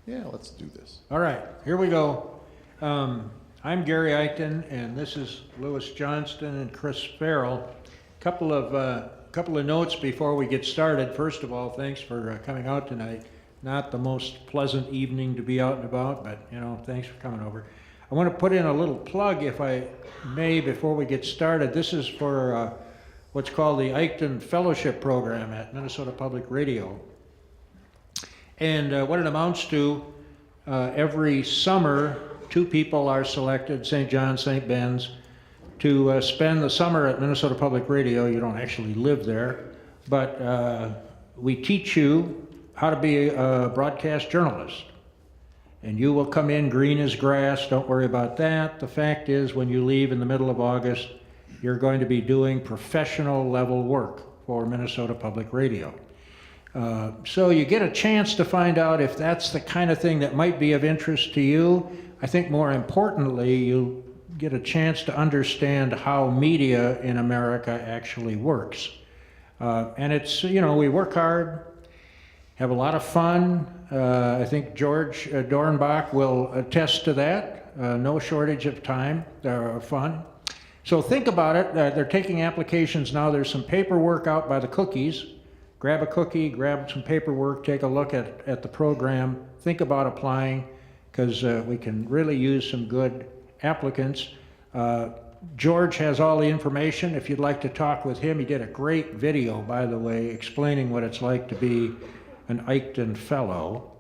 Yeah, let's do this. All right, here we go. I'm Gary Eichten, and this is Louis Johnston and Chris Farrell. Couple of notes before we get started. First of all, thanks for coming out tonight. Not the most pleasant evening to be out and about, but thanks for coming over. I want to put in a little plug, if I may, before we get started. This is for what's called the Eichten Fellowship program at Minnesota Public Radio. And what it amounts to, every summer, 2 people are selected, St. John, St. Ben's, to spend the summer at Minnesota Public Radio. You don't actually live there, but we teach you how to be a broadcast journalist. And you will come in green as grass, don't worry about that. The fact is, when you leave in the middle of August, you're going to be doing professional level work for Minnesota Public Radio. So you get a chance to find out if that's the kind of thing that might be of interest to you. I think more importantly, you get a chance to understand how media in America actually works. And it's, we work hard, have a lot of fun. I think George Dornbach will attest to that. No shortage of time, fun. So think about it. They're taking applications now. There's some paperwork out by the cookies. Grab a cookie, grab some paperwork, take a look at the program, think about applying, because we can really use some good applicants. George has all the information if you'd like to talk with him. He did a great video, by the way, explaining what it's like to be an Eichten Fellow.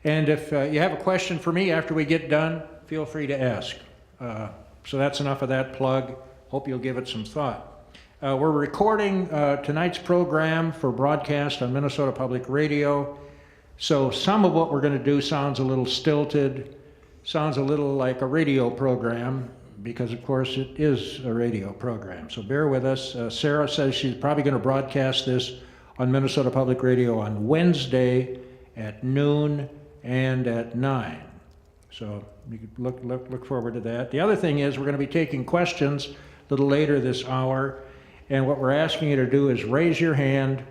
And if you have a question for me after we get done, feel free to ask. So that's enough of that plug. Hope you'll give it some thought. We're recording tonight's program for broadcast on Minnesota Public Radio. So some of what we're going to do sounds a little stilted, sounds a little like a radio program, because of course it is a radio program. So bear with us. Sarah says she's probably going to broadcast this on Minnesota Public Radio on Wednesday at noon and at 9. So you can look forward to that. The other thing is we're going to be taking questions a little later this hour. And what we're asking you to do is raise your hand.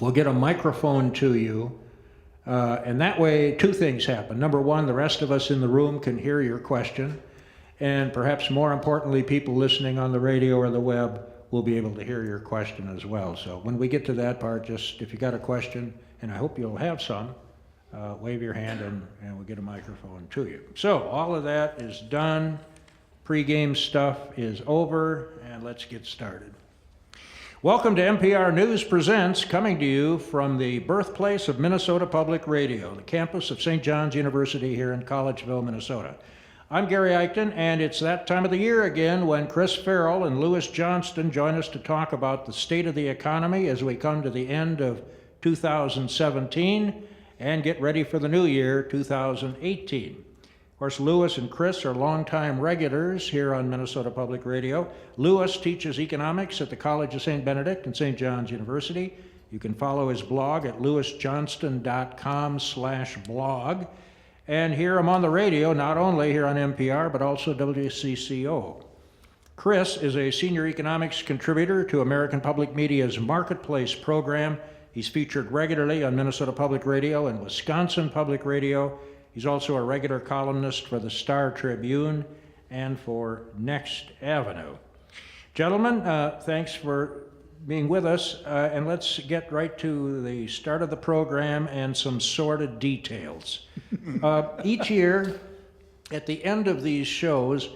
We'll get a microphone to you. And that way, 2 things happen. Number 1, the rest of us in the room can hear your question. And perhaps more importantly, people listening on the radio or the web will be able to hear your question as well. So when we get to that part, just if you got a question, and I hope you'll have some, wave your hand and we'll get a microphone to you. So all of that is done. Pre-game stuff is over, and let's get started. Welcome to NPR News Presents, coming to you from the birthplace of Minnesota Public Radio, the campus of St. John's University here in Collegeville, Minnesota. I'm Gary Eichten, and it's that time of the year again when Chris Farrell and Louis Johnston join us to talk about the state of the economy as we come to the end of 2017 and get ready for the new year, 2018. Of course, Louis and Chris are longtime regulars here on Minnesota Public Radio. Louis teaches economics at the College of St. Benedict and St. John's University. You can follow his blog at louisjohnston.com/blog. And hear him on the radio, not only here on NPR, but also WCCO. Chris is a senior economics contributor to American Public Media's Marketplace program. He's featured regularly on Minnesota Public Radio and Wisconsin Public Radio. He's also a regular columnist for the Star Tribune and for Next Avenue. Gentlemen, thanks for being with us, and let's get right to the start of the program and some sordid details. Each year, at the end of these shows,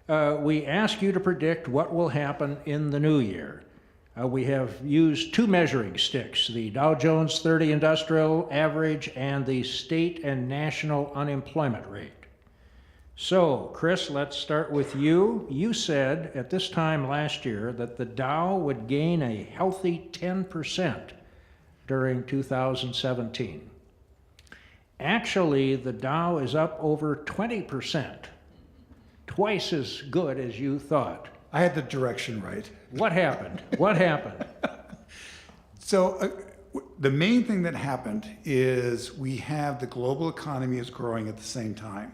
we ask you to predict what will happen in the new year. We have used 2 measuring sticks, the Dow Jones 30 Industrial Average and the state and national unemployment rate. So, Chris, let's start with you. You said at this time last year that the Dow would gain a healthy 10% during 2017. Actually, the Dow is up over 20%, twice as good as you thought. I had the direction right. What happened? What happened? So the main thing that happened is we have the global economy is growing at the same time.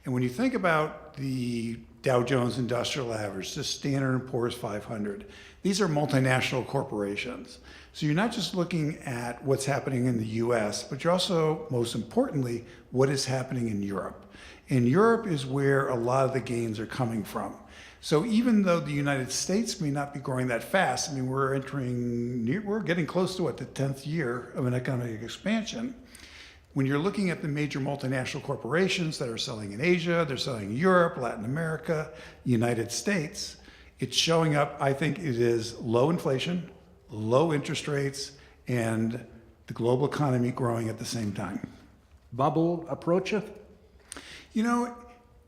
And when you think about the Dow Jones Industrial Average, the Standard & Poor's 500, these are multinational corporations. So you're not just looking at what's happening in the US, but you're also, most importantly, what is happening in Europe. And Europe is where a lot of the gains are coming from. So even though the United States may not be growing that fast, I mean, we're getting close to the 10th year of an economic expansion. When you're looking at the major multinational corporations that are selling in Asia, they're selling in Europe, Latin America, United States, it's showing up. I think it is low inflation, low interest rates, and the global economy growing at the same time. Bubble approacheth? You know,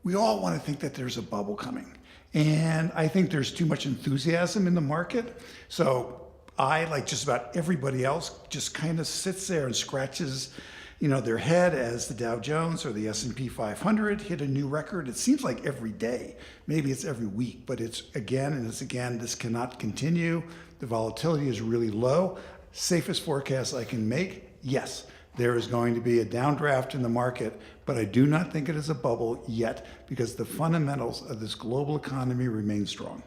we all want to think that there's a bubble coming. And I think there's too much enthusiasm in the market. So I, like just about everybody else, just kind of sits there and scratches, their head as the Dow Jones or the S&P 500 hit a new record. It seems like every day. Maybe it's every week, but it's again, this cannot continue. The volatility is really low. Safest forecast I can make, yes, there is going to be a downdraft in the market, but I do not think it is a bubble yet because the fundamentals of this global economy remain strong.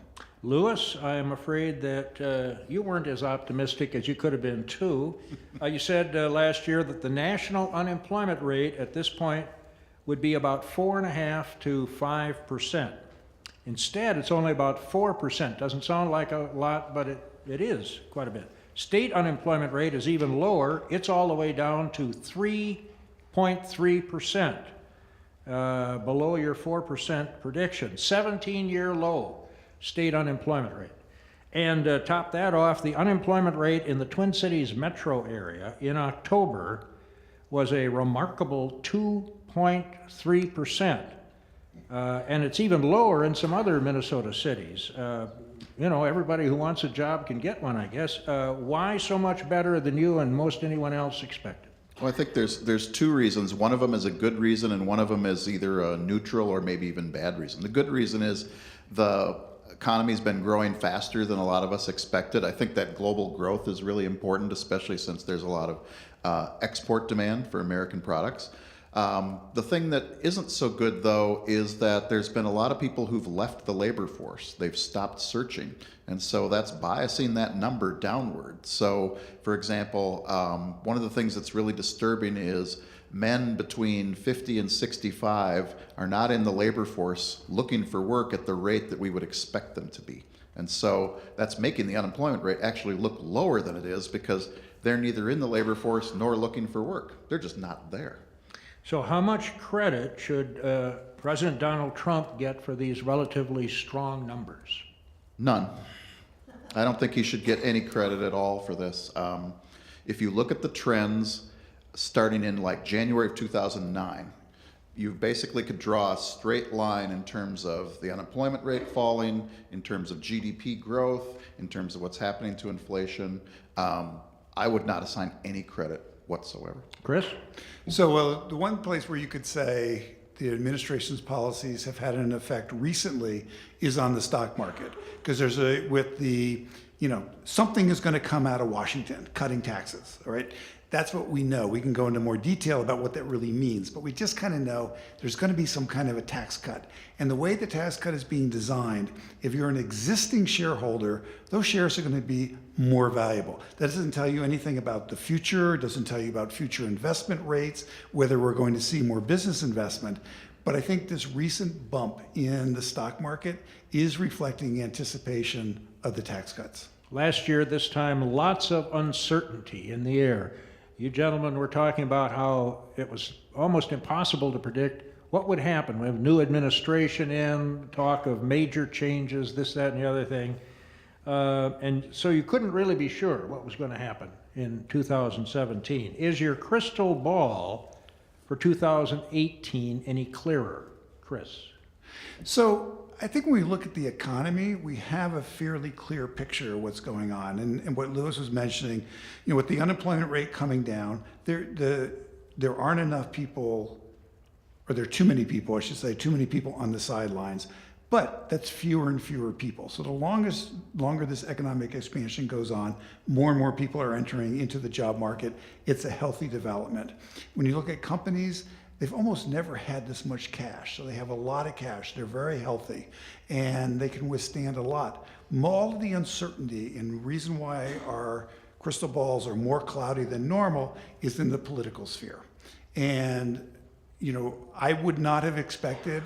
Lewis, I am afraid that you weren't as optimistic as you could have been too. You said last year that the national unemployment rate at this point would be about 4.5% to 5%. Instead, it's only about 4%. Doesn't sound like a lot, but it is quite a bit. State unemployment rate is even lower. It's all the way down to 3.3%, below your 4% prediction. 17-year low state unemployment rate. And top that off, the unemployment rate in the Twin Cities metro area in October was a remarkable 2.3%. And it's even lower in some other Minnesota cities. Everybody who wants a job can get one, I guess. Why so much better than you and most anyone else expected? Well, I think there's two reasons. One of them is a good reason, and one of them is either a neutral or maybe even bad reason. The good reason is the economy's been growing faster than a lot of us expected. I think that global growth is really important, especially since there's a lot of export demand for American products. The thing that isn't so good, though, is that there's been a lot of people who've left the labor force. They've stopped searching, and so that's biasing that number downward. So, for example, one of the things that's really disturbing is men between 50 and 65 are not in the labor force looking for work at the rate that we would expect them to be. And so that's making the unemployment rate actually look lower than it is because they're neither in the labor force nor looking for work. They're just not there. So how much credit should President Donald Trump get for these relatively strong numbers? None. I don't think he should get any credit at all for this. If you look at the trends starting in like January of 2009, you basically could draw a straight line in terms of the unemployment rate falling, in terms of GDP growth, in terms of what's happening to inflation. I would not assign any credit whatsoever. Chris? So, well, the one place where you could say the administration's policies have had an effect recently is on the stock market, because something is going to come out of Washington, cutting taxes, all right? That's what we know. We can go into more detail about what that really means, but we just kind of know there's going to be some kind of a tax cut. And the way the tax cut is being designed, if you're an existing shareholder, those shares are going to be more valuable. That doesn't tell you anything about the future, doesn't tell you about future investment rates, whether we're going to see more business investment. But I think this recent bump in the stock market is reflecting anticipation of the tax cuts. Last year, this time, lots of uncertainty in the air. You gentlemen were talking about how it was almost impossible to predict what would happen. We have new administration in, talk of major changes, this, that, and the other thing. And so you couldn't really be sure what was going to happen in 2017. Is your crystal ball for 2018 any clearer, Chris? So I think when we look at the economy, we have a fairly clear picture of what's going on. And what Lewis was mentioning, with the unemployment rate coming down, there aren't enough people, or there are too many people, I should say, too many people on the sidelines. But that's fewer and fewer people. So the longer this economic expansion goes on, more and more people are entering into the job market. It's a healthy development. When you look at companies, they've almost never had this much cash. So they have a lot of cash. They're very healthy, and they can withstand a lot. All of the uncertainty and reason why our crystal balls are more cloudy than normal is in the political sphere. And, I would not have expected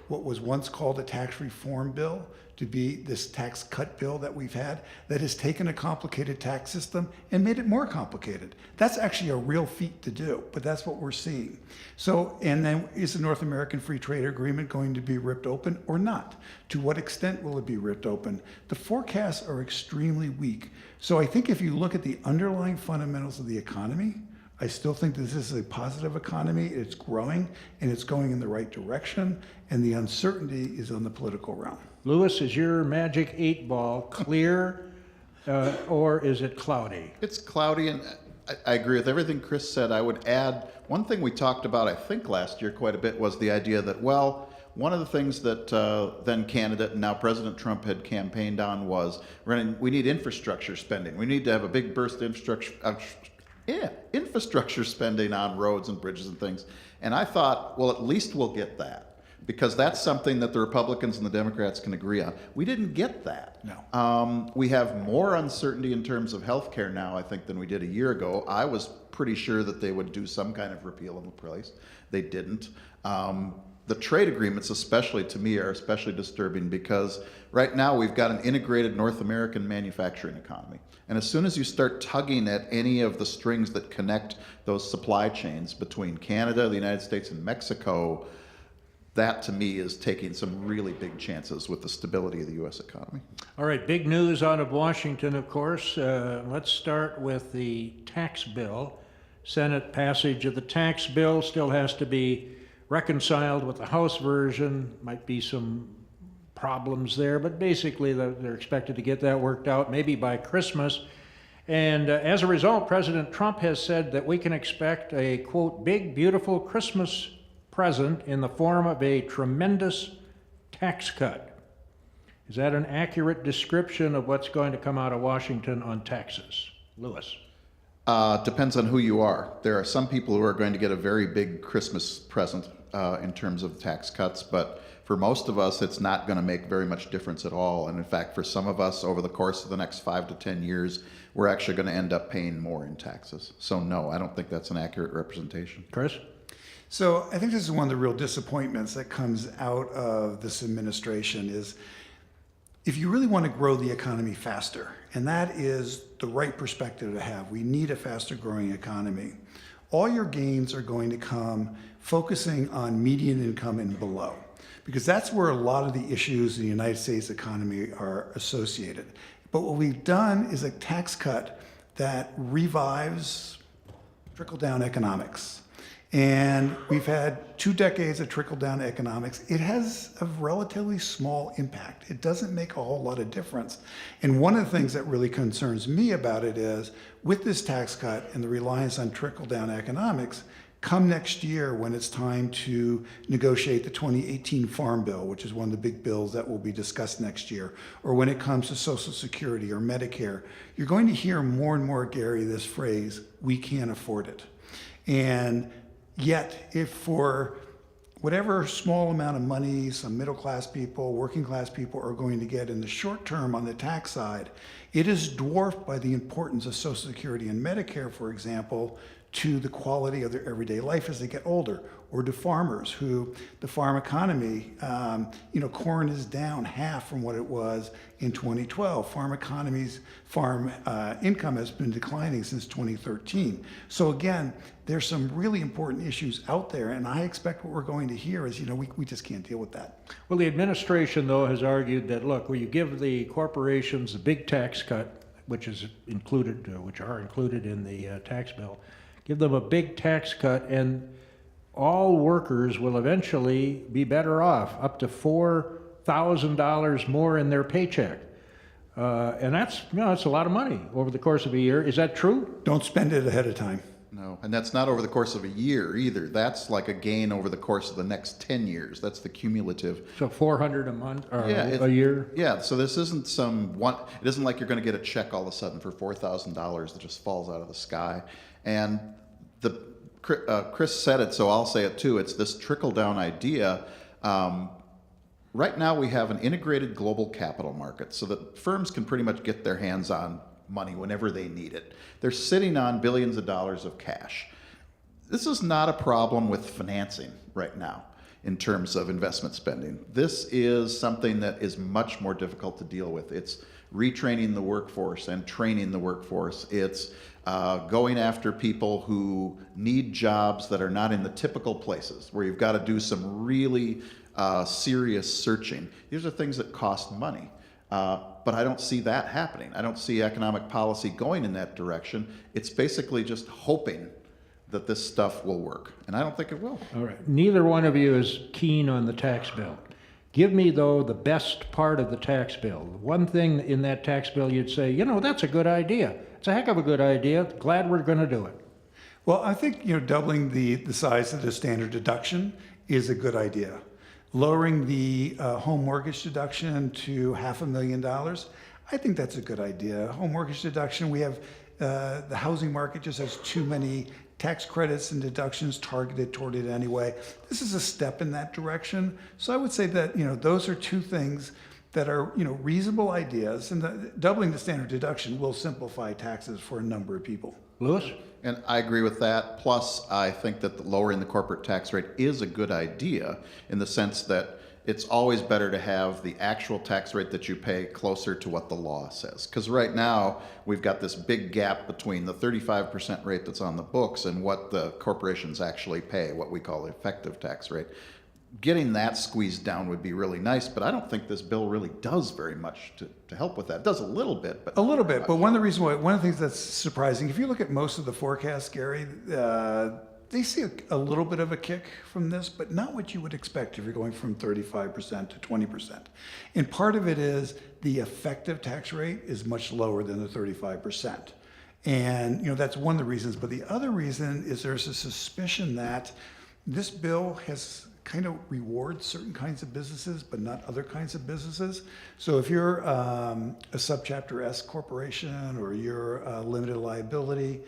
what was once called a tax reform bill to be this tax cut bill that we've had that has taken a complicated tax system and made it more complicated. That's actually a real feat to do, but that's what we're seeing. So, and then is the North American Free Trade Agreement going to be ripped open or not? To what extent will it be ripped open? The forecasts are extremely weak. So I think if you look at the underlying fundamentals of the economy, I still think this is a positive economy. It's growing and it's going in the right direction, and the uncertainty is on the political realm. Lewis, is your magic 8-ball clear or is it cloudy? It's cloudy, and I agree with everything Chris said. I would add one thing we talked about, I think, last year quite a bit was the idea that, well, one of the things that then candidate and now President Trump had campaigned on was we need infrastructure spending. We need to have a big burst of infrastructure spending on roads and bridges and things. And I thought, well, at least we'll get that, because that's something that the Republicans and the Democrats can agree on. We didn't get that. No. We have more uncertainty in terms of health care now, I think, than we did a year ago. I was pretty sure that they would do some kind of repeal and replace. They didn't. The trade agreements, especially to me, are especially disturbing because right now we've got an integrated North American manufacturing economy. And as soon as you start tugging at any of the strings that connect those supply chains between Canada, the United States, and Mexico, that to me is taking some really big chances with the stability of the U.S. economy. All right, big news out of Washington, of course. Let's start with the tax bill. Senate passage of the tax bill still has to be reconciled with the House version. Might be some problems there, but basically they're expected to get that worked out maybe by Christmas. And as a result, President Trump has said that we can expect a, quote, big, beautiful Christmas present in the form of a tremendous tax cut. Is that an accurate description of what's going to come out of Washington on taxes? Lewis. Depends on who you are. There are some people who are going to get a very big Christmas present in terms of tax cuts, but for most of us, it's not going to make very much difference at all. And in fact, for some of us, over the course of the next 5 to 10 years, we're actually going to end up paying more in taxes. So no, I don't think that's an accurate representation. Chris? So I think this is one of the real disappointments that comes out of this administration is if you really want to grow the economy faster, and that is the right perspective to have, we need a faster growing economy. All your gains are going to come focusing on median income and below, because that's where a lot of the issues in the United States economy are associated. But what we've done is a tax cut that revives trickle-down economics. And we've had 2 decades of trickle-down economics. It has a relatively small impact. It doesn't make a whole lot of difference. And one of the things that really concerns me about it is, with this tax cut and the reliance on trickle-down economics, come next year when it's time to negotiate the 2018 Farm Bill, which is one of the big bills that will be discussed next year, or when it comes to Social Security or Medicare, you're going to hear more and more, Gary, this phrase, we can't afford it. And yet, if for whatever small amount of money some middle-class people, working-class people are going to get in the short term on the tax side, it is dwarfed by the importance of Social Security and Medicare, for example, to the quality of their everyday life as they get older, or to farmers who, the farm economy, corn is down half from what it was in 2012. Farm income has been declining since 2013. So again, there's some really important issues out there, and I expect what we're going to hear is, we just can't deal with that. Well, the administration, though, has argued that, look, when you give the corporations the big tax cut, which are included in the tax bill, give them a big tax cut, and all workers will eventually be better off, up to $4,000 more in their paycheck. And that's a lot of money over the course of a year. Is that true? Don't spend it ahead of time. No, and that's not over the course of a year either. That's like a gain over the course of the next 10 years. That's the cumulative. So $400 a month or a year? Yeah, so this isn't it isn't like you're going to get a check all of a sudden for $4,000 that just falls out of the sky. And Chris said it, so I'll say it too. It's this trickle-down idea. Right now we have an integrated global capital market so that firms can pretty much get their hands on money whenever they need it. They're sitting on billions of dollars of cash. This is not a problem with financing right now in terms of investment spending. This is something that is much more difficult to deal with. It's retraining the workforce and training the workforce. It's going after people who need jobs that are not in the typical places, where you've got to do some really serious searching. These are things that cost money. But I don't see that happening. I don't see economic policy going in that direction. It's basically just hoping that this stuff will work, and I don't think it will. All right. Neither one of you is keen on the tax bill. Give me, though, the best part of the tax bill. One thing in that tax bill you'd say, you know, that's a good idea. It's a heck of a good idea. Glad we're going to do it. Well, I think, doubling the size of the standard deduction is a good idea. Lowering the home mortgage deduction to $500,000, I think that's a good idea. Home mortgage deduction, we have, the housing market just has too many tax credits and deductions targeted toward it anyway. This is a step in that direction. So I would say that, those are two things that are, reasonable ideas, and doubling the standard deduction will simplify taxes for a number of people. Lewis? And I agree with that. Plus, I think that lowering the corporate tax rate is a good idea in the sense that it's always better to have the actual tax rate that you pay closer to what the law says. Because right now, we've got this big gap between the 35% rate that's on the books and what the corporations actually pay, what we call the effective tax rate. Getting that squeezed down would be really nice, but I don't think this bill really does very much to help with that. It does a little bit, but... A little bit, but one of the things that's surprising, if you look at most of the forecasts, Gary, they see a little bit of a kick from this, but not what you would expect if you're going from 35% to 20%. And part of it is the effective tax rate is much lower than the 35%. And, that's one of the reasons. But the other reason is there's a suspicion that this bill has kind of rewards certain kinds of businesses, but not other kinds of businesses. So if you're a subchapter S corporation or you're a limited liability,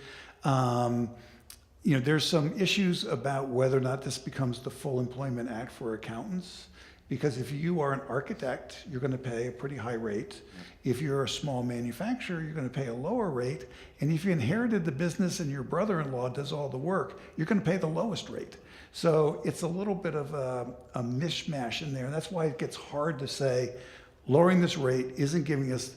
there's some issues about whether or not this becomes the Full Employment Act for accountants. Because if you are an architect, you're going to pay a pretty high rate. If you're a small manufacturer, you're going to pay a lower rate. And if you inherited the business and your brother-in-law does all the work, you're going to pay the lowest rate. So it's a little bit of a mishmash in there. And that's why it gets hard to say, lowering this rate isn't giving us...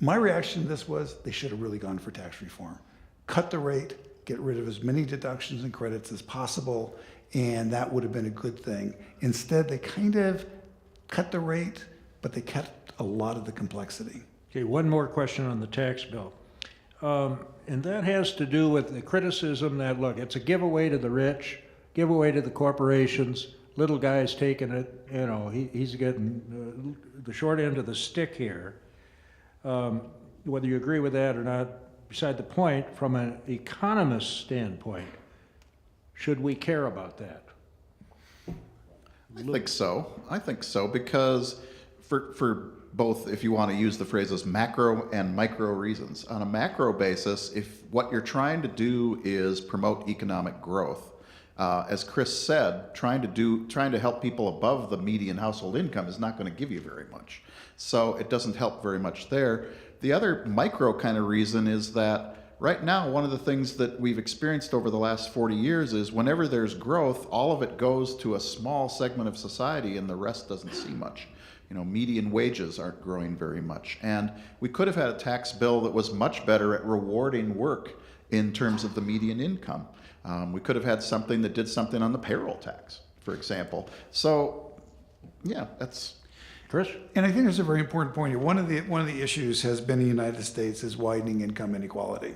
My reaction to this was, they should have really gone for tax reform. Cut the rate, get rid of as many deductions and credits as possible, and that would have been a good thing. Instead, they kind of cut the rate, but they kept a lot of the complexity. Okay, one more question on the tax bill. And that has to do with the criticism that, look, it's a giveaway to the rich, giveaway to the corporations, little guy's taking it, he's getting the short end of the stick here. Whether you agree with that or not, beside the point, from an economist standpoint, should we care about that? I think so, because for both, if you want to use the phrases macro and micro reasons. On a macro basis, if what you're trying to do is promote economic growth, as Chris said, trying to help people above the median household income is not going to give you very much. So it doesn't help very much there. The other micro kind of reason is that right now, one of the things that we've experienced over the last 40 years is whenever there's growth, all of it goes to a small segment of society and the rest doesn't see much. Median wages aren't growing very much. And we could have had a tax bill that was much better at rewarding work in terms of the median income. We could have had something that did something on the payroll tax, for example. So, yeah, that's... Chris? And I think there's a very important point here. One of the issues has been in the United States is widening income inequality.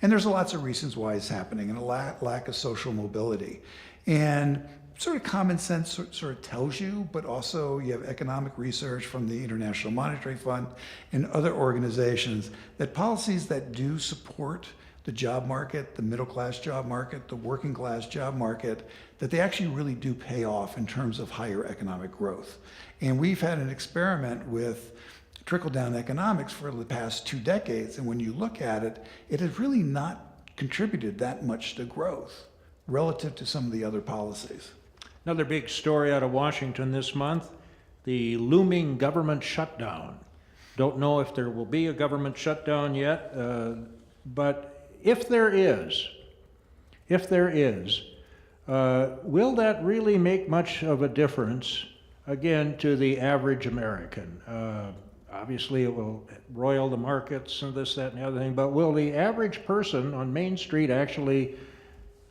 And there's lots of reasons why it's happening, and a lack of social mobility. And sort of common sense sort of tells you, but also you have economic research from the International Monetary Fund and other organizations that policies that do support the job market, the middle class job market, the working class job market, that they actually really do pay off in terms of higher economic growth. And we've had an experiment with trickle-down economics for the past 2 decades, and when you look at it, it has really not contributed that much to growth relative to some of the other policies. Another big story out of Washington this month, the looming government shutdown. Don't know if there will be a government shutdown yet, but if there is, will that really make much of a difference, again, to the average American? Obviously, it will roil the markets and this, that, and the other thing, but will the average person on Main Street actually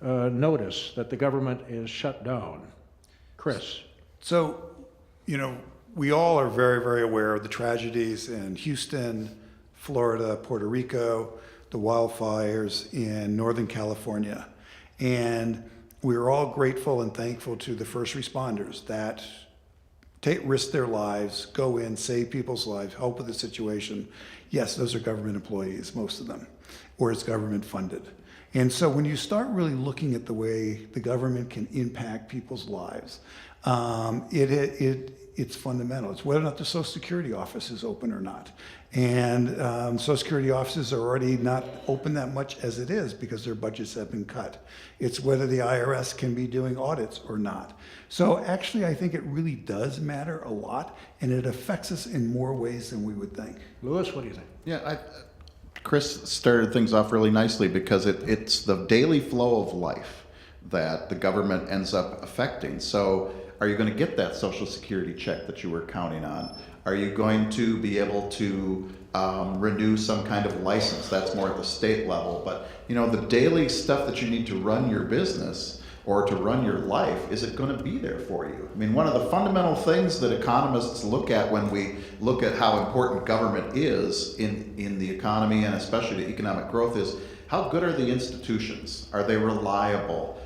notice that the government is shut down? Chris. So, we all are very, very aware of the tragedies in Houston, Florida, Puerto Rico, the wildfires in Northern California. And we're all grateful and thankful to the first responders that risk their lives, go in, save people's lives, help with the situation. Yes, those are government employees, most of them, or it's government funded. And so when you start really looking at the way the government can impact people's lives, it's fundamental. It's whether or not the Social Security office is open or not. And Social Security offices are already not open that much as it is because their budgets have been cut. It's whether the IRS can be doing audits or not. So actually, I think it really does matter a lot, and it affects us in more ways than we would think. Louis, what do you think? Yeah, Chris started things off really nicely because it's the daily flow of life that the government ends up affecting. So are you going to get that Social Security check that you were counting on? Are you going to be able to renew some kind of license? That's more at the state level. But the daily stuff that you need to run your business or to run your life, is it going to be there for you? I mean, one of the fundamental things that economists look at when we look at how important government is in the economy and especially to economic growth is how good are the institutions? Are they reliable?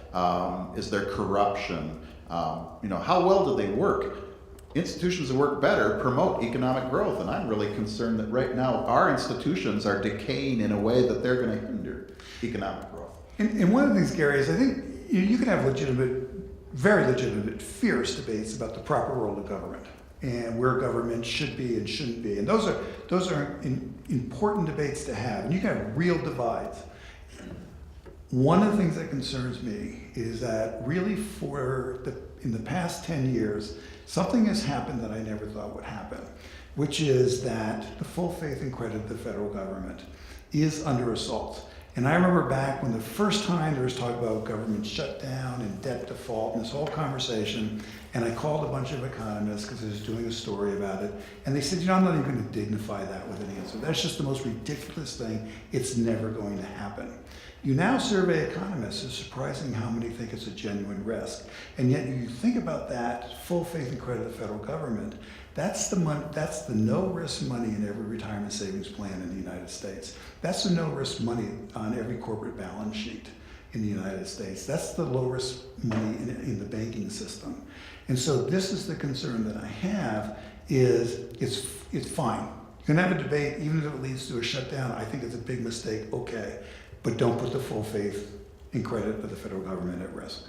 Is there corruption? How well do they work? Institutions that work better promote economic growth, and I'm really concerned that right now our institutions are decaying in a way that they're going to hinder economic growth. And one of the things, Gary, is I think you can have very legitimate, fierce debates about the proper role of government and where government should be and shouldn't be, and those are important debates to have, and you can have real divides. One of the things that concerns me is that really in the past 10 years, something has happened that I never thought would happen, which is that the full faith and credit of the federal government is under assault. And I remember back when the first time there was talk about government shutdown and debt default and this whole conversation, and I called a bunch of economists because I was doing a story about it, and they said, I'm not even going to dignify that with an answer. That's just the most ridiculous thing. It's never going to happen. You now survey economists, it's surprising how many think it's a genuine risk. And yet you think about that full faith and credit of the federal government, that's the no-risk money in every retirement savings plan in the United States. That's the no-risk money on every corporate balance sheet in the United States. That's the low-risk money in the banking system. And so this is the concern that I have is it's fine. You can have a debate, even if it leads to a shutdown. I think it's a big mistake, okay. But don't put the full faith and credit of the federal government at risk.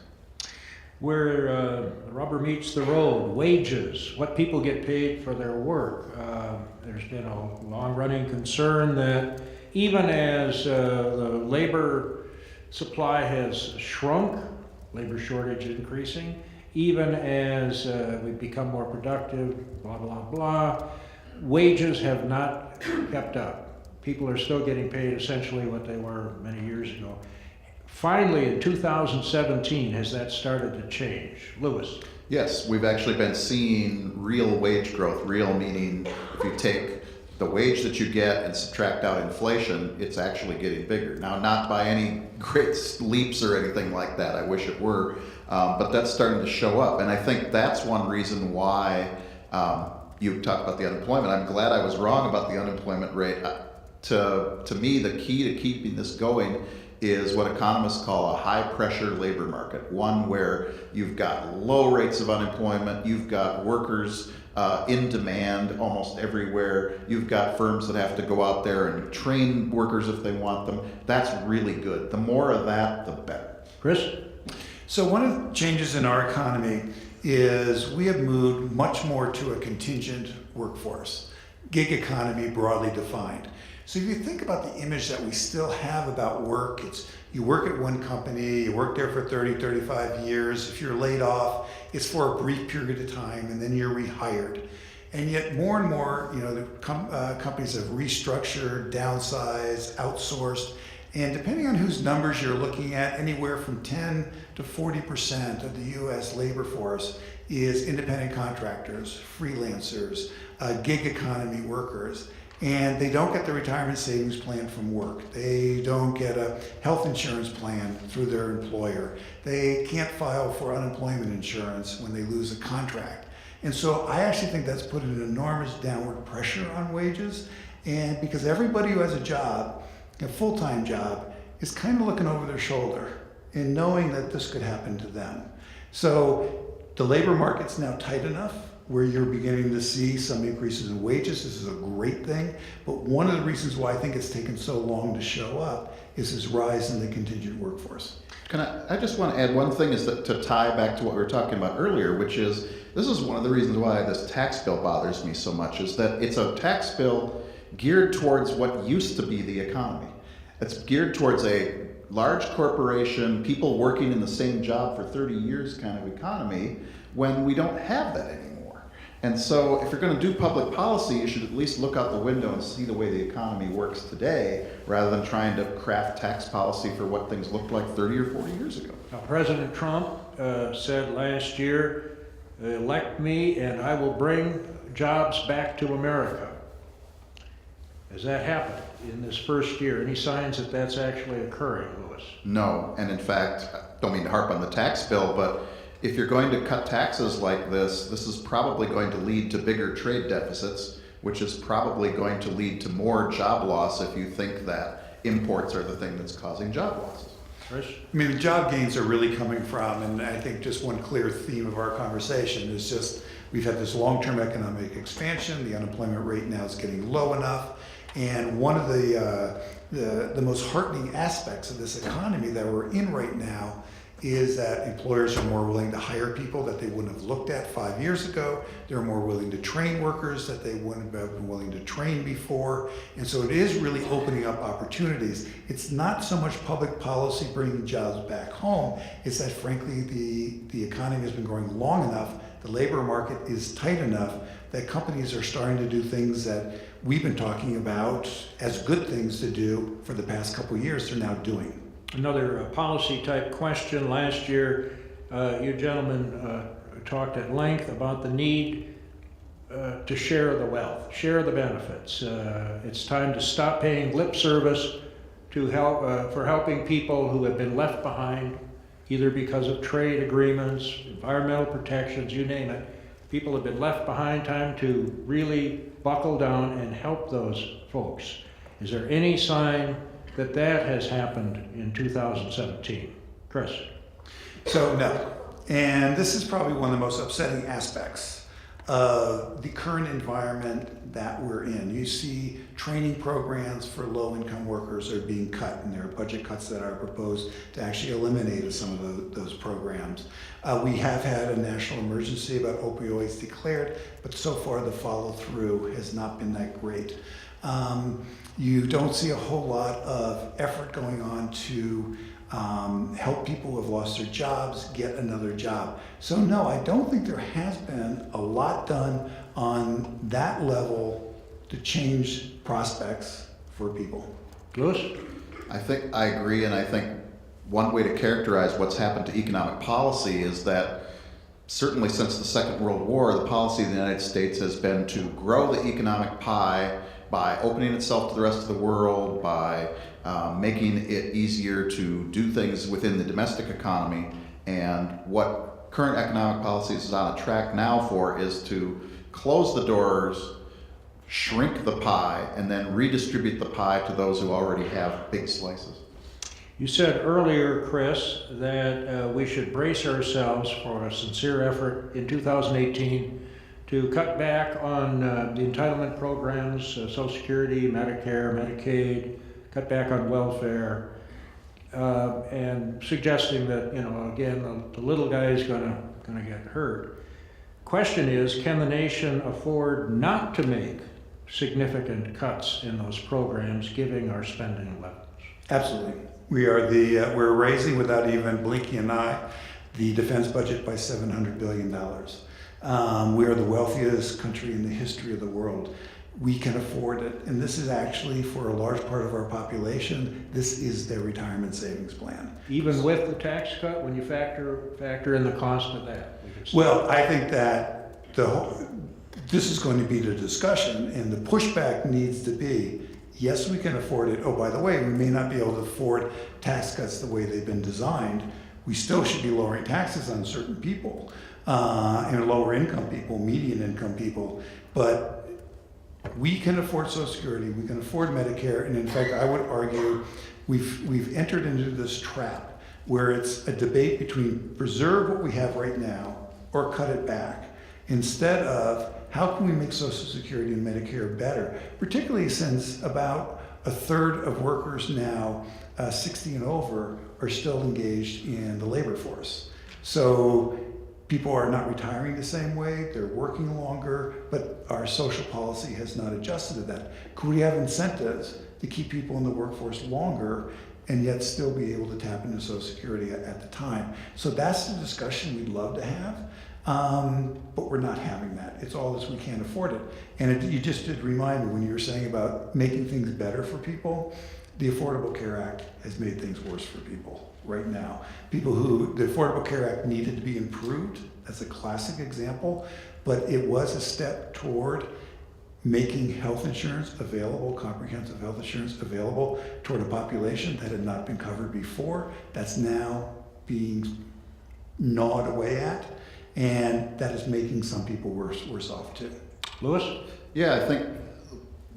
Where the rubber meets the road, wages, what people get paid for their work. There's been a long-running concern that even as the labor supply has shrunk, labor shortage increasing, even as we've become more productive, blah, blah, blah, wages have not kept up. People are still getting paid essentially what they were many years ago. Finally, in 2017, has that started to change? Louis? Yes, we've actually been seeing real wage growth, real meaning if you take the wage that you get and subtract out inflation, it's actually getting bigger. Now, not by any great leaps or anything like that, I wish it were, but that's starting to show up. And I think that's one reason why you talked about the unemployment. I'm glad I was wrong about the unemployment rate. To me, the key to keeping this going is what economists call a high-pressure labor market, one where you've got low rates of unemployment, you've got workers in demand almost everywhere, you've got firms that have to go out there and train workers if they want them. That's really good. The more of that, the better. Chris? So one of the changes in our economy is we have moved much more to a contingent workforce, gig economy broadly defined. So if you think about the image that we still have about work, it's you work at one company, you work there for 30, 35 years. If you're laid off, it's for a brief period of time and then you're rehired. And yet more and more, the companies have restructured, downsized, outsourced, and depending on whose numbers you're looking at, anywhere from 10 to 40% of the U.S. labor force is independent contractors, freelancers, gig economy workers, and they don't get the retirement savings plan from work. They don't get a health insurance plan through their employer. They can't file for unemployment insurance when they lose a contract. And so I actually think that's put an enormous downward pressure on wages, and because everybody who has a job, a full-time job, is kind of looking over their shoulder and knowing that this could happen to them. So the labor market's now tight enough where you're beginning to see some increases in wages. This is a great thing, but one of the reasons why I think it's taken so long to show up is this rise in the contingent workforce. I just want to add one thing, is that to tie back to what we were talking about earlier, which is, this is one of the reasons why this tax bill bothers me so much, is that it's a tax bill geared towards what used to be the economy. It's geared towards a large corporation, people working in the same job for 30 years kind of economy, when we don't have that anymore. And so if you're going to do public policy, you should at least look out the window and see the way the economy works today, rather than trying to craft tax policy for what things looked like 30 or 40 years ago. Now, President Trump said last year, elect me and I will bring jobs back to America. Has that happened in this first year? Any signs that that's actually occurring, Louis? No, and in fact, I don't mean to harp on the tax bill, but if you're going to cut taxes like this, this is probably going to lead to bigger trade deficits, which is probably going to lead to more job loss if you think that imports are the thing that's causing job losses. Chris? I mean, the job gains are really coming from, and I think just one clear theme of our conversation is just, we've had this long-term economic expansion, the unemployment rate now is getting low enough, and one of the most heartening aspects of this economy that we're in right now is that employers are more willing to hire people that they wouldn't have looked at 5 years ago. They're more willing to train workers that they wouldn't have been willing to train before. And so it is really opening up opportunities. It's not so much public policy bringing jobs back home. It's that frankly, the economy has been growing long enough, the labor market is tight enough that companies are starting to do things that we've been talking about as good things to do for the past couple of years, they're now doing. Another policy type question. Last year, you gentlemen talked at length about the need to share the wealth, share the benefits. It's time to stop paying lip service to for helping people who have been left behind, either because of trade agreements, environmental protections, you name it. People have been left behind. Time to really buckle down and help those folks. Is there any sign that has happened in 2017? Chris? So no, and this is probably one of the most upsetting aspects of the current environment that we're in. You see training programs for low-income workers are being cut, and there are budget cuts that are proposed to actually eliminate some of those programs. We have had a national emergency about opioids declared, but so far the follow-through has not been that great. You don't see a whole lot of effort going on to help people who have lost their jobs get another job. So no, I don't think there has been a lot done on that level to change prospects for people. Louis? I agree, and I think one way to characterize what's happened to economic policy is that certainly since the Second World War, the policy of the United States has been to grow the economic pie by opening itself to the rest of the world, by making it easier to do things within the domestic economy. And what current economic policy is on a track now for is to close the doors, shrink the pie, and then redistribute the pie to those who already have big slices. You said earlier, Chris, that we should brace ourselves for a sincere effort in 2018 to cut back on the entitlement programs, Social Security, Medicare, Medicaid, cut back on welfare, and suggesting that, again, the little guy is gonna get hurt. Question is, can the nation afford not to make significant cuts in those programs, given our spending levels? Absolutely. We're raising, without even blinking an eye, the defense budget by $700 billion. We are the wealthiest country in the history of the world. We can afford it. And this is actually, for a large part of our population, this is their retirement savings plan. Even with the tax cut, when you factor in the cost of that? Well, I think that this is going to be the discussion, and the pushback needs to be, yes, we can afford it. Oh, by the way, we may not be able to afford tax cuts the way they've been designed. We still should be lowering taxes on certain people, and lower income people, median income people. But we can afford Social Security, we can afford Medicare, and in fact, I would argue we've entered into this trap where it's a debate between preserve what we have right now or cut it back, instead of how can we make Social Security and Medicare better, particularly since about a third of workers now, 60 and over, are still engaged in the labor force. So people are not retiring the same way, they're working longer, but our social policy has not adjusted to that. Could we have incentives to keep people in the workforce longer and yet still be able to tap into Social Security at the time? So that's the discussion we'd love to have, but we're not having that. It's all this, we can't afford it. And you just did remind me when you were saying about making things better for people, the Affordable Care Act has made things worse for people right now. People who, the Affordable Care Act needed to be improved, that's a classic example, but it was a step toward making health insurance available, comprehensive health insurance available toward a population that had not been covered before. That's now being gnawed away at, and that is making some people worse off too. Louis? Yeah, I think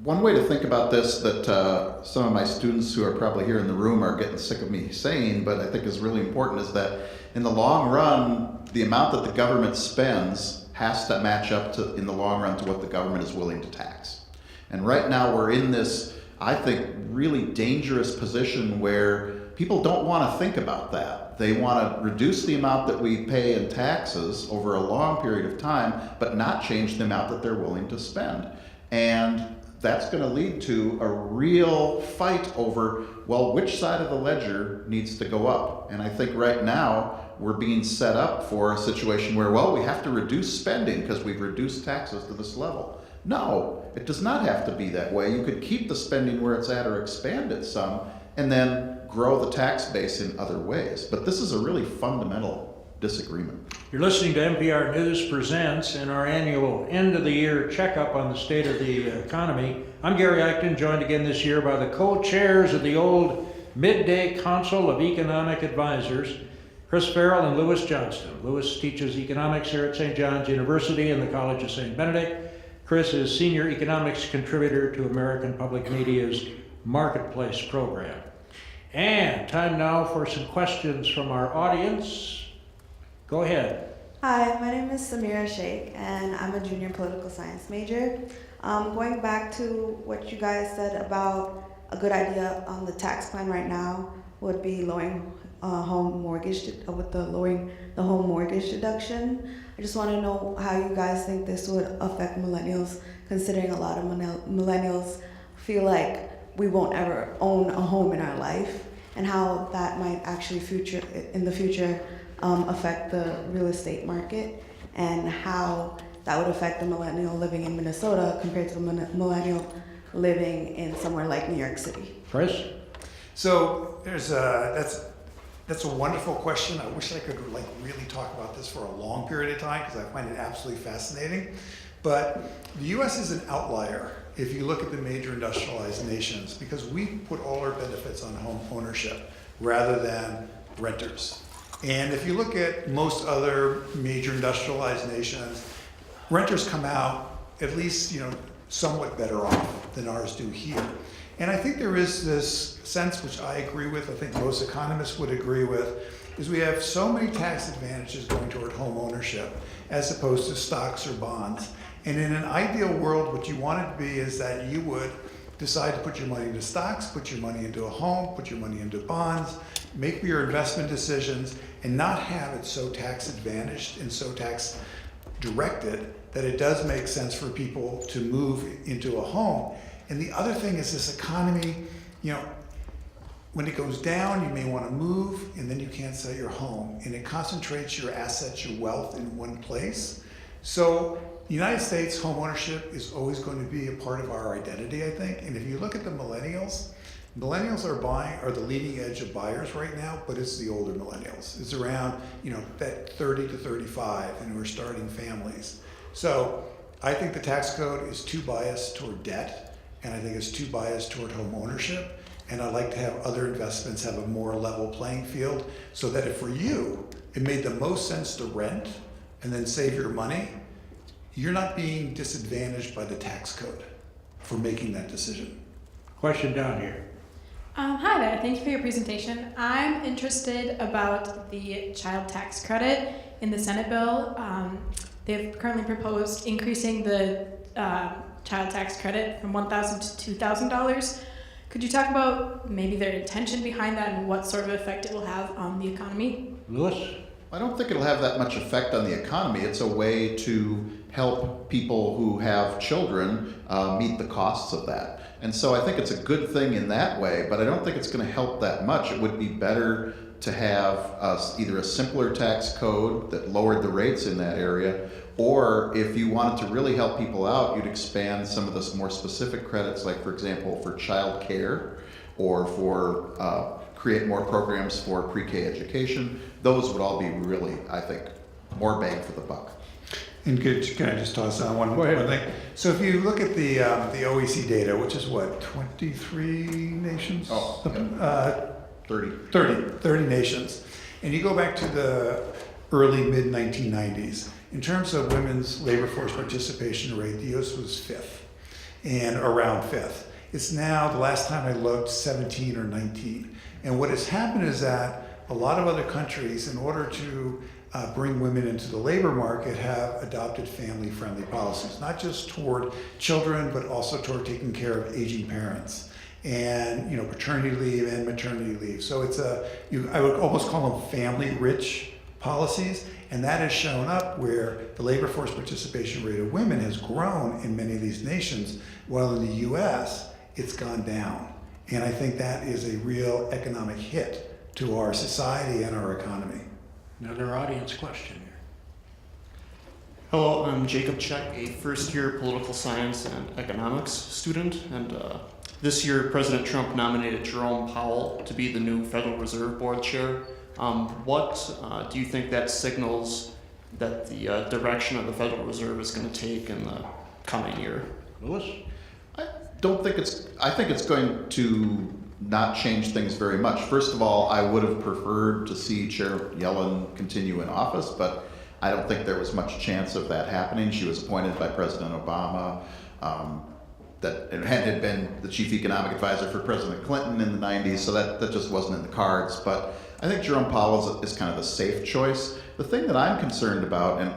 one way to think about this that some of my students who are probably here in the room are getting sick of me saying, but I think is really important, is that in the long run, the amount that the government spends has to match up to, in the long run, to what the government is willing to tax. And right now we're in this, I think, really dangerous position where people don't want to think about that. They want to reduce the amount that we pay in taxes over a long period of time, but not change the amount that they're willing to spend. And that's going to lead to a real fight over, well, which side of the ledger needs to go up? And I think right now we're being set up for a situation where, well, we have to reduce spending because we've reduced taxes to this level. No, it does not have to be that way. You could keep the spending where it's at or expand it some, and then grow the tax base in other ways. But this is a really fundamental disagreement. You're listening to NPR News Presents in our annual end-of-the-year checkup on the state of the economy. I'm Gary Eichten, joined again this year by the co-chairs of the old Midday Council of Economic Advisors, Chris Farrell and Louis Johnston. Louis teaches economics here at St. John's University and the College of St. Benedict. Chris is senior economics contributor to American Public Media's Marketplace program. And time now for some questions from our audience. Go ahead. Hi, my name is Samira Sheikh, and I'm a junior political science major. Going back to what you guys said about a good idea on the tax plan right now would be lowering home mortgage lowering the home mortgage deduction. I just want to know how you guys think this would affect millennials, considering a lot of millennials feel like we won't ever own a home in our life, and how that might actually in the future affect the real estate market, and how that would affect the millennial living in Minnesota compared to the millennial living in somewhere like New York City. Chris? So that's a wonderful question. I wish I could really talk about this for a long period of time because I find it absolutely fascinating. But the U.S. is an outlier if you look at the major industrialized nations, because we put all our benefits on home ownership rather than renters. And if you look at most other major industrialized nations, renters come out at least, somewhat better off than ours do here. And I think there is this sense, which I agree with, I think most economists would agree with, is we have so many tax advantages going toward home ownership as opposed to stocks or bonds. And in an ideal world, what you want it to be is that you would decide to put your money into stocks, put your money into a home, put your money into bonds, make your investment decisions, and not have it so tax advantaged and so tax directed that it does make sense for people to move into a home. And the other thing is this economy, when it goes down, you may want to move and then you can't sell your home. And it concentrates your assets, your wealth in one place. So the United States homeownership is always going to be a part of our identity, I think. And if you look at the millennials are the leading edge of buyers right now, but it's the older millennials. It's around, that 30 to 35, and we're starting families. So I think the tax code is too biased toward debt, and I think it's too biased toward home ownership. And I'd like to have other investments have a more level playing field, so that if for you, it made the most sense to rent and then save your money, you're not being disadvantaged by the tax code for making that decision. Question down here. Hi there, thank you for your presentation. I'm interested about the child tax credit in the Senate bill. They've currently proposed increasing the child tax credit from $1,000 to $2,000. Could you talk about maybe their intention behind that and what sort of effect it will have on the economy? Lewis? I don't think it'll have that much effect on the economy. It's a way to help people who have children meet the costs of that. And so I think it's a good thing in that way, but I don't think it's going to help that much. It would be better to have either a simpler tax code that lowered the rates in that area, or if you wanted to really help people out, you'd expand some of the more specific credits, like for example, for child care, or for create more programs for pre-K education. Those would all be really, I think, more bang for the buck. And can I just toss on one thing? So if you look at the OECD data, which is what, 23 nations? Oh, yeah. 30 nations. And you go back to the early, mid-1990s. In terms of women's labor force participation rate, the US was 5th, and around 5th. It's now, the last time I looked, 17 or 19. And what has happened is that a lot of other countries, in order to bring women into the labor market, have adopted family-friendly policies, not just toward children, but also toward taking care of aging parents, and paternity leave and maternity leave. So it's I would almost call them family-rich policies, and that has shown up where the labor force participation rate of women has grown in many of these nations, while in the U.S. it's gone down. And I think that is a real economic hit to our society and our economy. Another audience question here. Hello, I'm Jacob Check, a first-year political science and economics student, and this year President Trump nominated Jerome Powell to be the new Federal Reserve Board chair. What do you think that signals that the direction of the Federal Reserve is going to take in the coming year? Lewis? I think it's going to not change things very much. First of all, I would have preferred to see Chair Yellen continue in office, but I don't think there was much chance of that happening. She was appointed by President Obama, and had been the chief economic advisor for President Clinton in the 90s, so that just wasn't in the cards. But I think Jerome Powell is kind of a safe choice. The thing that I'm concerned about, and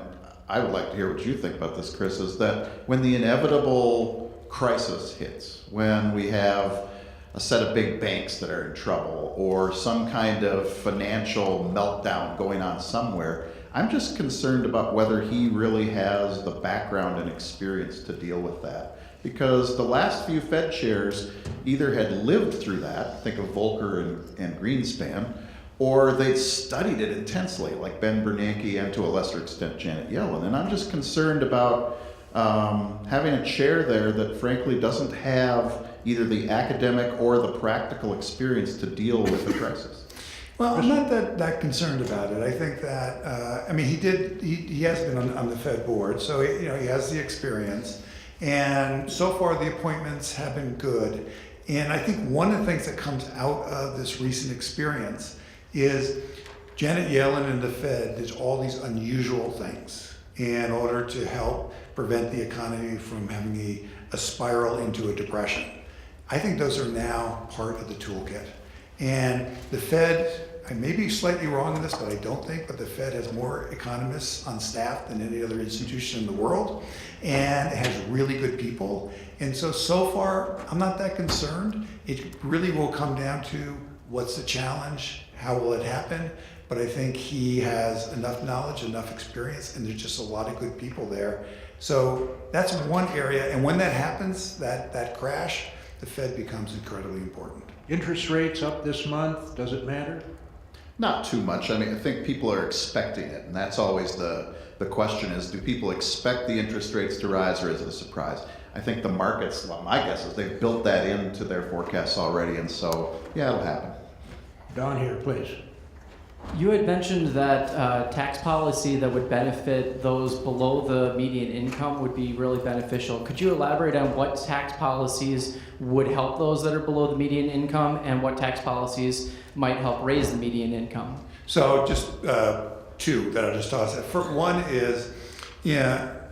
I would like to hear what you think about this, Chris, is that when the inevitable crisis hits, when we have a set of big banks that are in trouble, or some kind of financial meltdown going on somewhere, I'm just concerned about whether he really has the background and experience to deal with that. Because the last few Fed chairs either had lived through that, think of Volcker and Greenspan, or they'd studied it intensely, like Ben Bernanke and to a lesser extent Janet Yellen. And I'm just concerned about having a chair there that frankly doesn't have either the academic or the practical experience to deal with the crisis. Well, I'm not that concerned about it. I think that, he has been on the Fed board, so he has the experience. And so far the appointments have been good. And I think one of the things that comes out of this recent experience is Janet Yellen and the Fed did all these unusual things in order to help prevent the economy from having a spiral into a depression. I think those are now part of the toolkit. And the Fed, I may be slightly wrong in this, but I don't think, but the Fed has more economists on staff than any other institution in the world, and it has really good people. And so far, I'm not that concerned. It really will come down to what's the challenge, how will it happen, but I think he has enough knowledge, enough experience, and there's just a lot of good people there. So that's one area, and when that happens, that crash, the Fed becomes incredibly important. Interest rates up this month, does it matter? Not too much. I mean, I think people are expecting it, and that's always the question is, do people expect the interest rates to rise, or is it a surprise? I think the markets, well, my guess is they've built that into their forecasts already, and so, yeah, it'll happen. Down here, please. You had mentioned that tax policy that would benefit those below the median income would be really beneficial. Could you elaborate on what tax policies would help those that are below the median income, and what tax policies might help raise the median income? So just two that I'll just toss out. First one is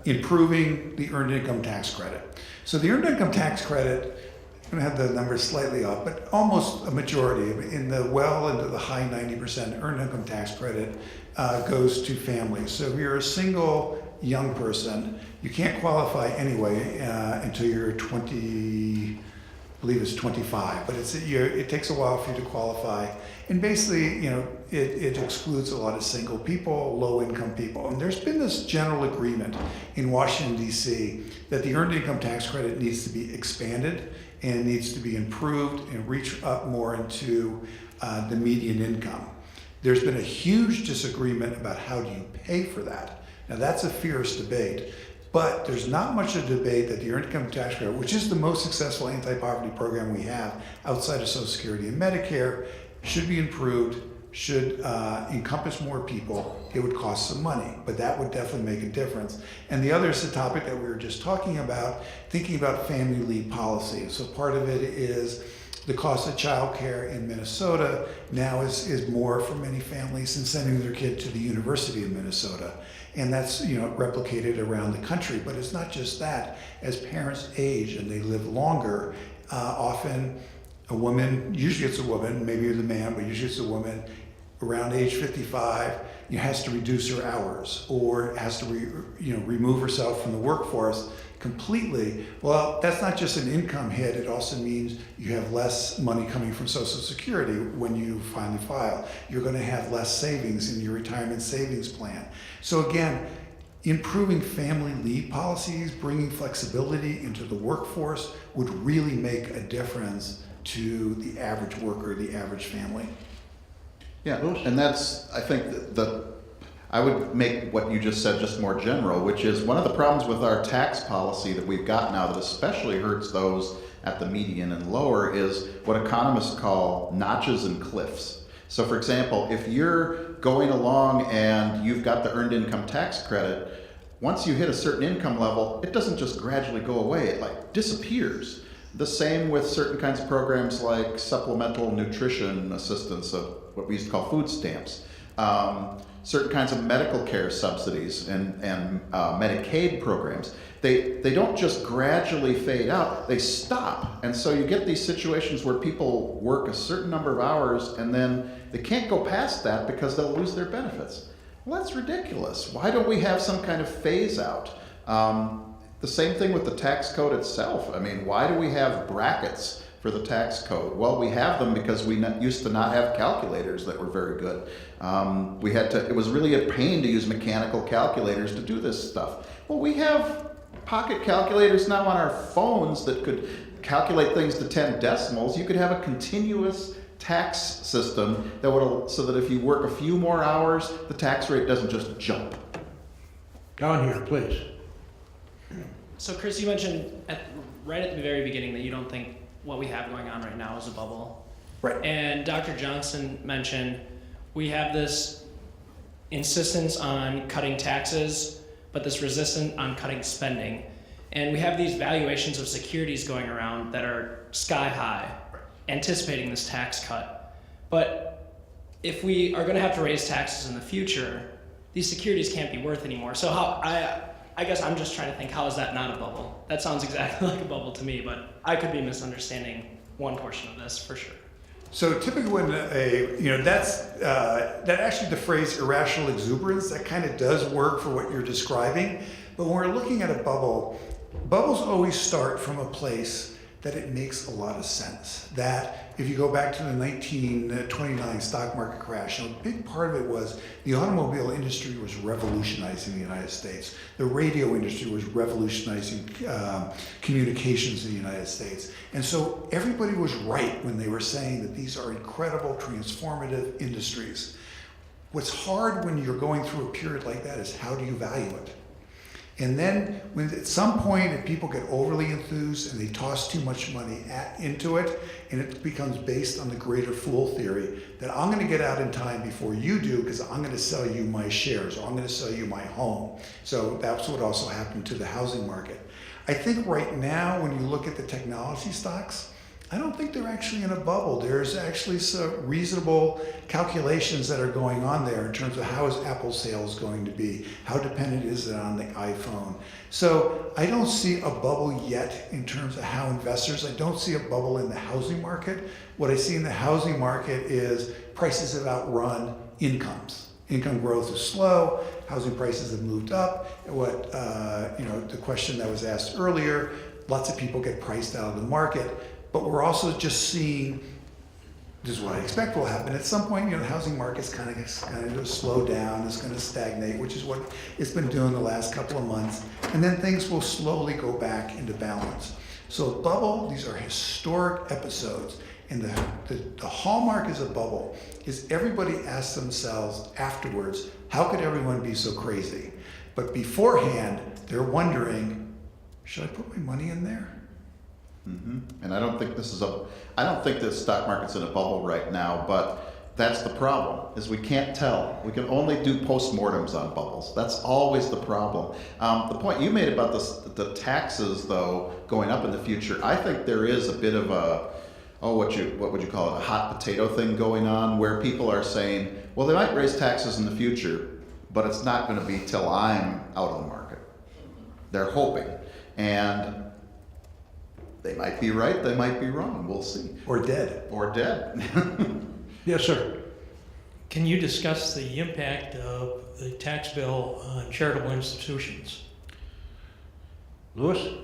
improving the earned income tax credit. So the earned income tax credit, I'm going to have the numbers slightly off, but almost a majority, in the well into the high 90% earned income tax credit goes to families. So if you're a single young person, you can't qualify anyway until you're 20, I believe it's 25, but it takes a while for you to qualify. And basically, it excludes a lot of single people, low income people. And there's been this general agreement in Washington, D.C. that the earned income tax credit needs to be expanded and needs to be improved and reach up more into the median income. There's been a huge disagreement about how do you pay for that. Now that's a fierce debate, but there's not much of a debate that the earned income tax credit, which is the most successful anti-poverty program we have outside of Social Security and Medicare, should be improved, should encompass more people. It would cost some money, but that would definitely make a difference. And the other is the topic that we were just talking about, thinking about family leave policy. So part of it is the cost of childcare in Minnesota now is more for many families than sending their kid to the University of Minnesota. And that's replicated around the country. But it's not just that. As parents age and they live longer, often a woman, usually it's a woman, maybe it's a man, but usually it's a woman, around age 55, has to reduce her hours or has to remove herself from the workforce completely. Well, that's not just an income hit. It also means you have less money coming from Social Security when you finally file. You're going to have less savings in your retirement savings plan. So again, improving family leave policies, bringing flexibility into the workforce would really make a difference to the average worker, the average family. Yeah, and that's, I think, I would make what you just said just more general, which is one of the problems with our tax policy that we've got now that especially hurts those at the median and lower is what economists call notches and cliffs. So for example, if you're going along and you've got the earned income tax credit, once you hit a certain income level, it doesn't just gradually go away, it like disappears. The same with certain kinds of programs like supplemental nutrition assistance of what we used to call food stamps, certain kinds of medical care subsidies and Medicaid programs. They don't just gradually fade out, they stop. And so you get these situations where people work a certain number of hours and then they can't go past that because they'll lose their benefits. Well, that's ridiculous. Why don't we have some kind of phase out? The same thing with the tax code itself. I mean, why do we have brackets for the tax code? Well, we have them because we used to not have calculators that were very good. It was really a pain to use mechanical calculators to do this stuff. Well, we have pocket calculators now on our phones that could calculate things to 10 decimals. You could have a continuous tax system that would, so that if you work a few more hours, the tax rate doesn't just jump. Down here, please. So Chris, you mentioned right at the very beginning that you don't think what we have going on right now is a bubble. Right. And Dr. Johnston mentioned we have this insistence on cutting taxes, but this resistance on cutting spending. And we have these valuations of securities going around that are sky high, anticipating this tax cut. But if we are going to have to raise taxes in the future, these securities can't be worth anymore. So I guess I'm just trying to think, how is that not a bubble? That sounds exactly like a bubble to me, but I could be misunderstanding one portion of this for sure. So typically when that actually the phrase irrational exuberance, that kind of does work for what you're describing. But when we're looking at a bubble, bubbles always start from a place that it makes a lot of sense. That if you go back to the 1929 stock market crash, a big part of it was the automobile industry was revolutionizing the United States. The radio industry was revolutionizing communications in the United States. And so everybody was right when they were saying that these are incredible, transformative industries. What's hard when you're going through a period like that is how do you value it? And then when at some point if people get overly enthused and they toss too much money into it, and it becomes based on the greater fool theory that I'm going to get out in time before you do because I'm going to sell you my shares or I'm going to sell you my home. So that's what also happened to the housing market. I think right now when you look at the technology stocks, I don't think they're actually in a bubble. There's actually some reasonable calculations that are going on there in terms of how is Apple's sales going to be, how dependent is it on the iPhone. So I don't see a bubble yet in terms of how investors, I don't see a bubble in the housing market. What I see in the housing market is prices have outrun incomes. Income growth is slow, housing prices have moved up. What, the question that was asked earlier, lots of people get priced out of the market. But we're also just seeing, this is what I expect will happen. At some point, the housing market's kind of slow down, it's going to stagnate, which is what it's been doing the last couple of months. And then things will slowly go back into balance. So bubble, these are historic episodes. And the hallmark is a bubble, is everybody asks themselves afterwards, how could everyone be so crazy? But beforehand, they're wondering, should I put my money in there? Mm-hmm. And I don't think the stock market's in a bubble right now, but that's the problem, is we can't tell. We can only do postmortems on bubbles. That's always the problem. The point you made about the taxes, though, going up in the future, I think there is a bit of a, what would you call it, a hot potato thing going on, where people are saying, well, they might raise taxes in the future, but it's not going to be till I'm out of the market. They're hoping. And they might be right, they might be wrong, we'll see. Or dead. Or dead. Yes, sir. Can you discuss the impact of the tax bill on charitable institutions? Louis?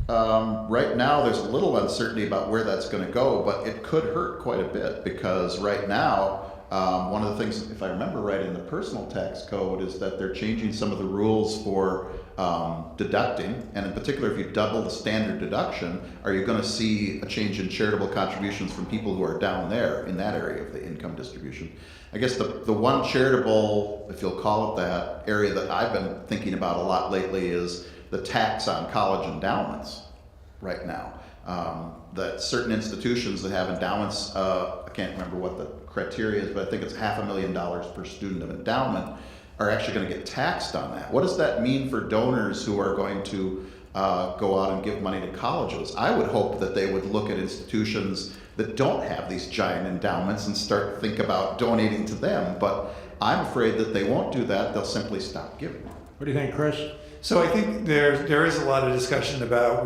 Right now, there's a little uncertainty about where that's going to go, but it could hurt quite a bit because right now, one of the things, if I remember right, in the personal tax code is that they're changing some of the rules for deducting, and in particular, if you double the standard deduction, are you going to see a change in charitable contributions from people who are down there in that area of the income distribution? I guess the one charitable, if you'll call it that, area that I've been thinking about a lot lately is the tax on college endowments right now. That certain institutions that have endowments, I can't remember what the criteria is, but I think it's $500,000 per student of endowment, are actually going to get taxed on that. What does that mean for donors who are going to go out and give money to colleges? I would hope that they would look at institutions that don't have these giant endowments and start to think about donating to them, but I'm afraid that they won't do that. They'll simply stop giving. What do you think, Chris? So I think there is a lot of discussion about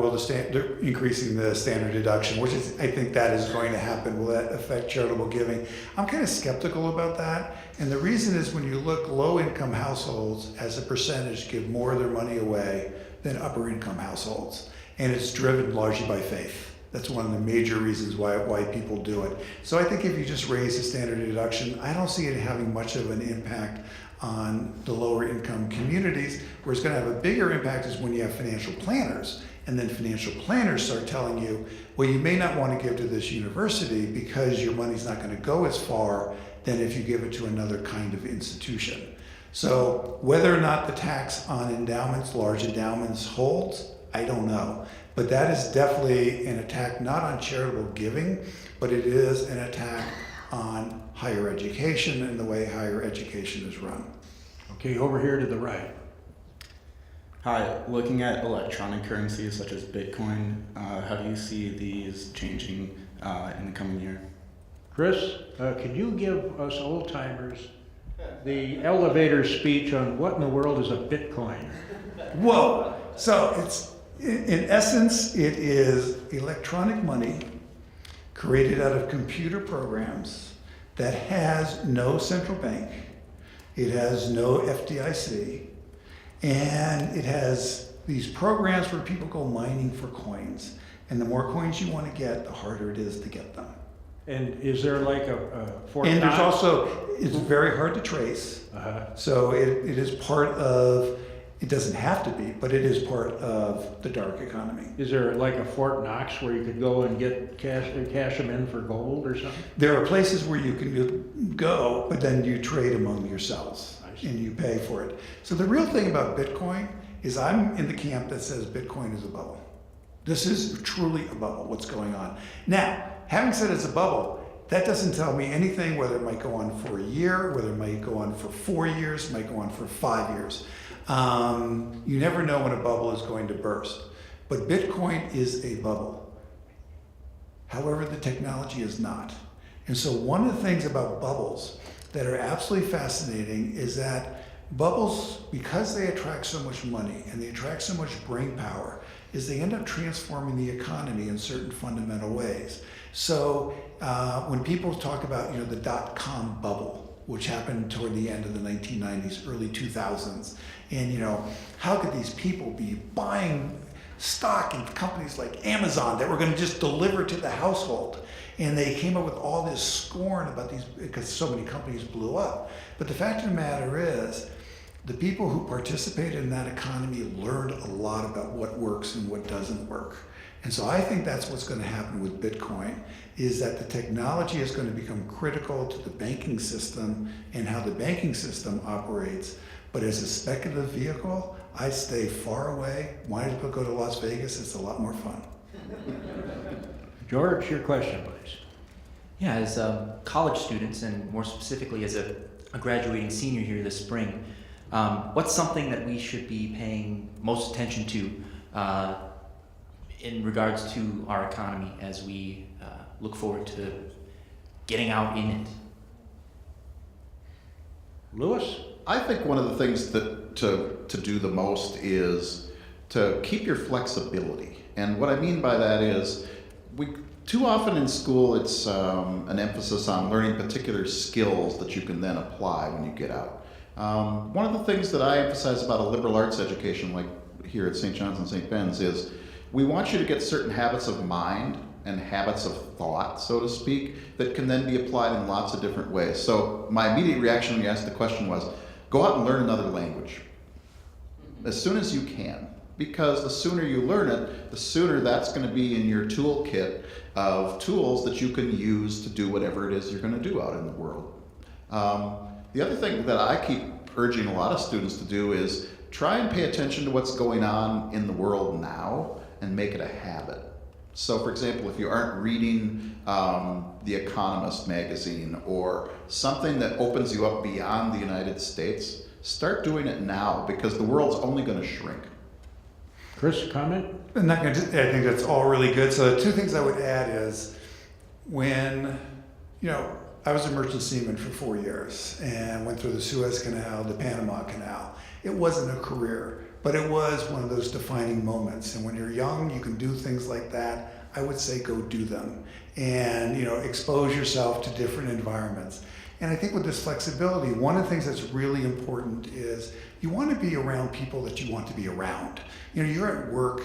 increasing the standard deduction, which is, I think that is going to happen. Will that affect charitable giving? I'm kind of skeptical about that. And the reason is when you look, low income households as a percentage give more of their money away than upper income households. And it's driven largely by faith. That's one of the major reasons why people do it. So I think if you just raise the standard deduction, I don't see it having much of an impact on the lower income communities. Where it's going to have a bigger impact is when you have financial planners, and then financial planners start telling you, well, you may not want to give to this university because your money's not going to go as far than if you give it to another kind of institution. So whether or not the tax on endowments, large endowments, holds, I don't know. But that is definitely an attack not on charitable giving, but it is an attack on higher education and the way higher education is run. Okay, over here to the right. Hi, looking at electronic currencies such as Bitcoin, how do you see these changing in the coming year? Chris, can you give us old timers the elevator speech on what in the world is a Bitcoin? Whoa! So it's, in essence, it is electronic money created out of computer programs that has no central bank, it has no FDIC, and it has these programs where people go mining for coins. And the more coins you want to get, the harder it is to get them. And is there like a Fort And there's Knox? also, it's very hard to trace. So it is part of, it doesn't have to be, but it is part of the dark economy. Is there like a Fort Knox where you could go and get cash them in for gold or something? There are places where you can go, but then you trade among yourselves and you pay for it. So the real thing about Bitcoin is I'm in the camp that says Bitcoin is a bubble. This is truly a bubble, what's going on. Now, having said it's a bubble, that doesn't tell me anything whether it might go on for a year, whether it might go on for 4 years, it might go on for 5 years. You never know when a bubble is going to burst. But Bitcoin is a bubble. However, the technology is not. And so one of the things about bubbles that are absolutely fascinating is that bubbles, because they attract so much money and they attract so much brain power, is they end up transforming the economy in certain fundamental ways. So when people talk about, the dot-com bubble, which happened toward the end of the 1990s, early 2000s, and how could these people be buying stock in companies like Amazon that were going to just deliver to the household? And they came up with all this scorn about these because so many companies blew up. But the fact of the matter is, the people who participated in that economy learned a lot about what works and what doesn't work. And so I think that's what's going to happen with Bitcoin, is that the technology is going to become critical to the banking system and how the banking system operates. But as a speculative vehicle, I stay far away. Why did people go to Las Vegas? It's a lot more fun. George, your question, please. Yeah, as college students, and more specifically as a graduating senior here this spring, what's something that we should be paying most attention to in regards to our economy as we look forward to getting out in it? Lewis? I think one of the things that to do the most is to keep your flexibility. And what I mean by that is, too often in school it's an emphasis on learning particular skills that you can then apply when you get out. One of the things that I emphasize about a liberal arts education, like here at St. John's and St. Ben's, is we want you to get certain habits of mind and habits of thought, so to speak, that can then be applied in lots of different ways. So my immediate reaction when you asked the question was, go out and learn another language as soon as you can, because the sooner you learn it, the sooner that's going to be in your toolkit of tools that you can use to do whatever it is you're going to do out in the world. The other thing that I keep urging a lot of students to do is try and pay attention to what's going on in the world now and make it a habit. So for example, if you aren't reading The Economist magazine or something that opens you up beyond the United States, start doing it now, because the world's only going to shrink. Chris, comment? I'm not going to, I think that's all really good. So the two things I would add is when, I was a merchant seaman for 4 years and went through the Suez Canal, the Panama Canal. It wasn't a career, but it was one of those defining moments. And when you're young, you can do things like that. I would say go do them and, expose yourself to different environments. And I think with this flexibility, one of the things that's really important is you want to be around people that you want to be around. You're at work,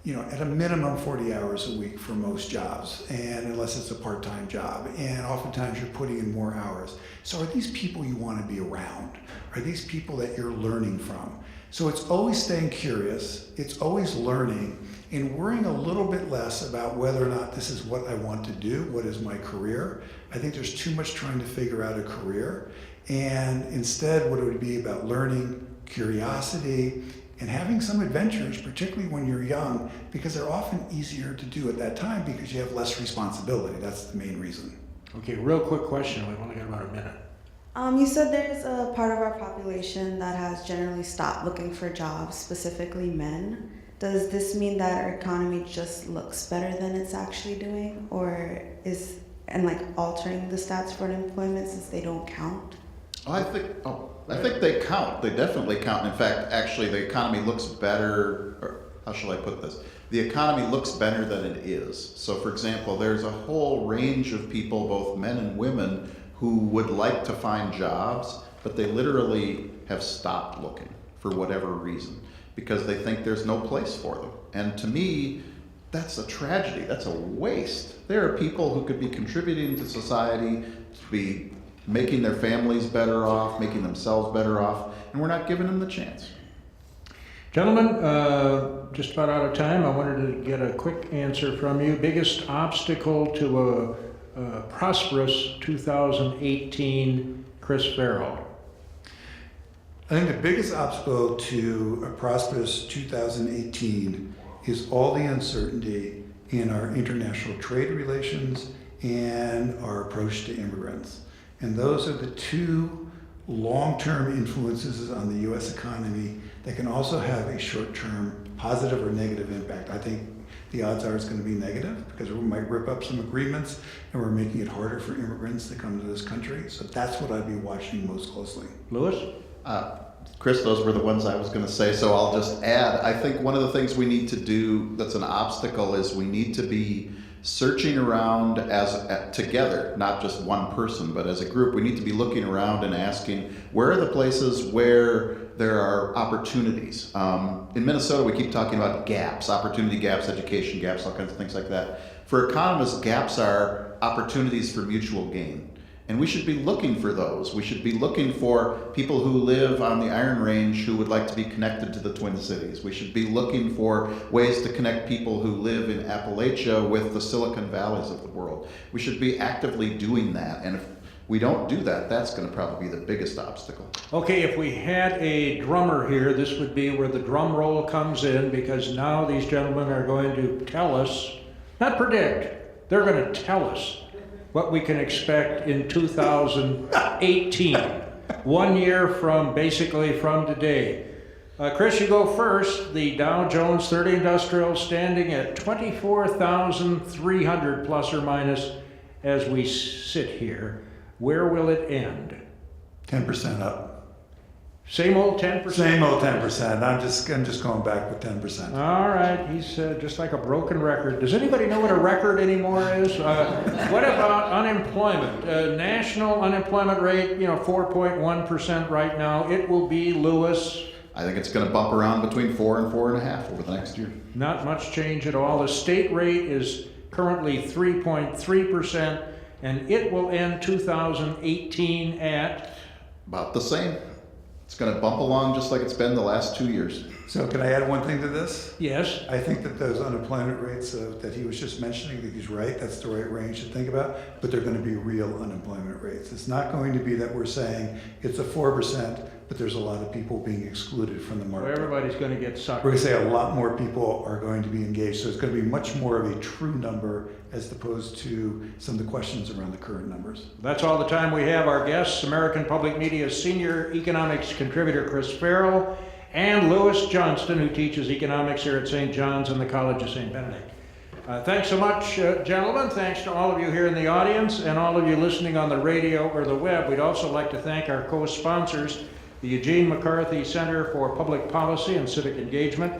at a minimum 40 hours a week for most jobs, and unless it's a part-time job, and oftentimes you're putting in more hours. So are these people you want to be around? Are these people that you're learning from? So it's always staying curious, it's always learning, and worrying a little bit less about whether or not this is what I want to do, what is my career. I think there's too much trying to figure out a career, and instead what it would be about learning, curiosity, and having some adventures, particularly when you're young, because they're often easier to do at that time because you have less responsibility. That's the main reason. Okay, real quick question. We've only got about a minute. You said there's a part of our population that has generally stopped looking for jobs, specifically men. Does this mean that our economy just looks better than it's actually doing, or is altering the stats for unemployment since they don't count? I think they count. They definitely count. In fact, actually, the economy looks better, or how shall I put this? The economy looks better than it is. So for example, there's a whole range of people, both men and women, who would like to find jobs, but they literally have stopped looking for whatever reason, because they think there's no place for them. And to me, that's a tragedy. That's a waste. There are people who could be contributing to society, to be making their families better off, making themselves better off, and we're not giving them the chance. Gentlemen, just about out of time. I wanted to get a quick answer from you. Biggest obstacle to a prosperous 2018, Chris Farrell. I think the biggest obstacle to a prosperous 2018 is all the uncertainty in our international trade relations and our approach to immigrants. And those are the two long-term influences on the U.S. economy that can also have a short-term positive or negative impact. I think the odds are it's going to be negative because we might rip up some agreements and we're making it harder for immigrants to come to this country. So that's what I'd be watching most closely. Lewis? Chris, those were the ones I was going to say, so I'll just add. I think one of the things we need to do that's an obstacle is we need to be searching around together, not just one person, but as a group. We need to be looking around and asking, where are the places where there are opportunities? In Minnesota, we keep talking about gaps, opportunity gaps, education gaps, all kinds of things like that. For economists, gaps are opportunities for mutual gain. And we should be looking for those. We should be looking for people who live on the Iron Range who would like to be connected to the Twin Cities. We should be looking for ways to connect people who live in Appalachia with the Silicon Valleys of the world. We should be actively doing that. And if we don't do that, that's going to probably be the biggest obstacle. Okay, if we had a drummer here, this would be where the drum roll comes in, because now these gentlemen are going to tell us, not predict, they're going to tell us what we can expect in 2018, 1 year from today. Chris, you go first. The Dow Jones 30 Industrial standing at 24,300 plus or minus as we sit here. Where will it end? 10% up. Same old 10%? Same old 10%. I'm just going back with 10%. All right, he's just like a broken record. Does anybody know what a record anymore is? What about unemployment? National unemployment rate, 4.1% right now. It will be, Lewis? I think it's going to bump around between 4 and 4.5 over the next year. Not much change at all. The state rate is currently 3.3%, and it will end 2018 at? About the same. It's going to bump along just like it's been the last 2 years. So can I add one thing to this? Yes. I think that those unemployment rates that he was just mentioning, I think he's right, that's the right range to think about, but they're going to be real unemployment rates. It's not going to be that we're saying it's a 4%, but there's a lot of people being excluded from the market. Well, everybody's going to get sucked. We're going to say a lot more people are going to be engaged, so it's going to be much more of a true number as opposed to some of the questions around the current numbers. That's all the time we have. Our guests, American Public Media's senior economics contributor Chris Farrell and Lewis Johnston, who teaches economics here at St. John's and the College of St. Benedict. Thanks so much, gentlemen. Thanks to all of you here in the audience and all of you listening on the radio or the web. We'd also like to thank our co-sponsors, the Eugene McCarthy Center for Public Policy and Civic Engagement,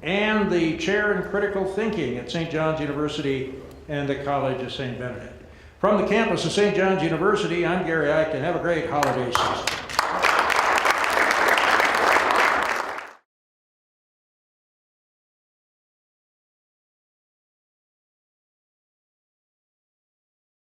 and the Chair in Critical Thinking at St. John's University and the College of St. Benedict. From the campus of St. John's University, I'm Gary Eichten. Have a great holiday season.